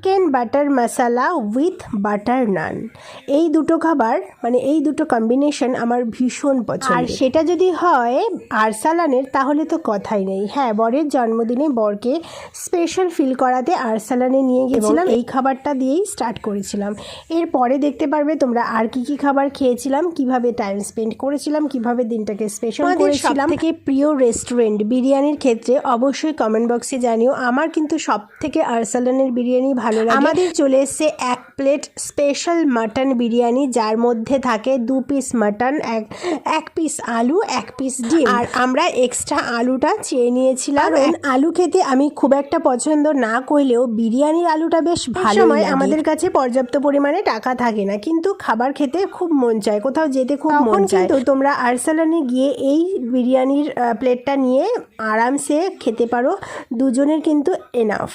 Chicken butter masala with butter naan. এই দুটো খাবার মানে এই দুটো কম্বিনেশন আমার ভীষণ পছন্দ। আর সেটা যদি হয় আরসালানের তাহলে তো কথাই নেই। হ্যাঁ, বরের জন্মদিনে বরকে স্পেশাল ফিল করাতে আরসালানে নিয়ে গেছিলাম, এই খাবারটা দিয়েই স্টার্ট করেছিলাম। এরপরে দেখতে পারবে তোমরা আর কি কি খাবার খেয়েছিলাম, কিভাবে টাইম স্পেন্ড করেছিলাম, কিভাবে দিনটাকে স্পেশাল করেছিলাম। সবথেকে প্রিয় রেস্টুরেন্ট বিরিয়ানির ক্ষেত্রে অবশ্যই কমেন্ট বক্সে জানিও। আমার কিন্তু সব থেকে আরসালানের বিরিয়ানি ভালো লাগে। আমাদের চলে এসছে 1 প্লেট স্পেশাল মাটন বিরিয়ানি, যার মধ্যে থাকে 2 পিস মাটন, এক পিস আলু, 1 পিস ডিম। আর আমরা এক্সট্রা আলুটা চেয়ে নিয়েছিলাম। আলু খেতে আমি খুব একটা পছন্দ না করলেও বিরিয়ানির আলুটা বেশ ভালো লাগে। আমাদের কাছে পর্যাপ্ত পরিমাণে টাকা থাকে না, কিন্তু খাবার খেতে খুব মন চায়, কোথাও যেতে খুব মন চায়। তো তোমরা আরসালানে গিয়ে এই বিরিয়ানির প্লেটটা নিয়ে আরামসে খেতে পারো, দুজনের কিন্তু এনাফ।